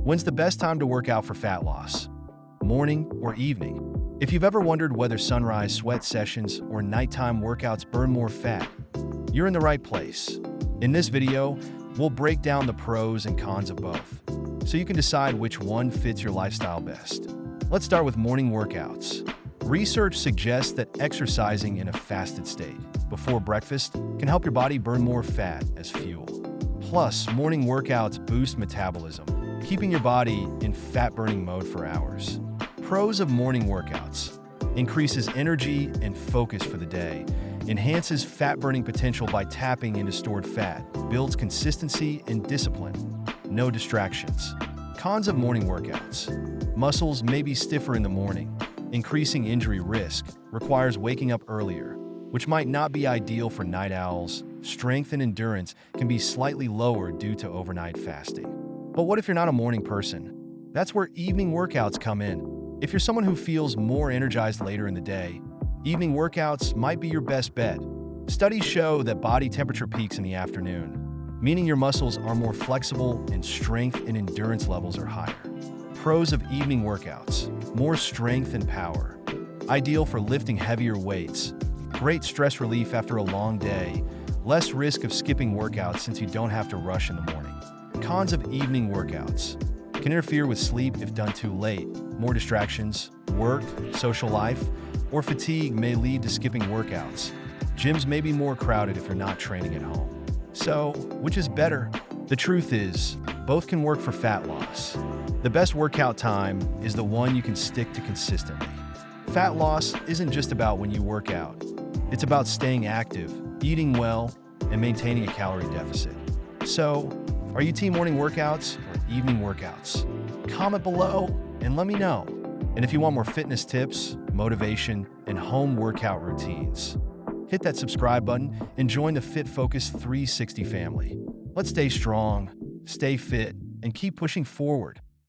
When's the best time to work out for fat loss? Morning or evening? If you've ever wondered whether sunrise sweat sessions or nighttime workouts burn more fat, you're in the right place. In this video, we'll break down the pros and cons of both, so you can decide which one fits your lifestyle best. Let's start with morning workouts. Research suggests that exercising in a fasted state before breakfast can help your body burn more fat as fuel. Plus, morning workouts boost metabolism, keeping your body in fat-burning mode for hours. Pros of morning workouts: increases energy and focus for the day, enhances fat-burning potential by tapping into stored fat, builds consistency and discipline. No distractions. Cons of morning workouts: muscles may be stiffer in the morning, increasing injury risk, requires waking up earlier, which might not be ideal for night owls. Strength and endurance can be slightly lower due to overnight fasting. But what if you're not a morning person? That's where evening workouts come in. If you're someone who feels more energized later in the day, evening workouts might be your best bet. Studies show that body temperature peaks in the afternoon, meaning your muscles are more flexible and strength and endurance levels are higher. Pros of evening workouts: more strength and power, ideal for lifting heavier weights, great stress relief after a long day, less risk of skipping workouts since you don't have to rush in the morning. Cons of evening workouts: can interfere with sleep if done too late, more distractions, work, social life, or fatigue may lead to skipping workouts. Gyms may be more crowded if you're not training at home. So, which is better? The truth is, both can work for fat loss. The best workout time is the one you can stick to consistently. Fat loss isn't just about when you work out. It's about staying active, eating well, and maintaining a calorie deficit. So, are you team morning workouts or evening workouts? Comment below and let me know. And if you want more fitness tips, motivation, and home workout routines, hit that subscribe button and join the Fit Focus 360 family. Let's stay strong, stay fit, and keep pushing forward.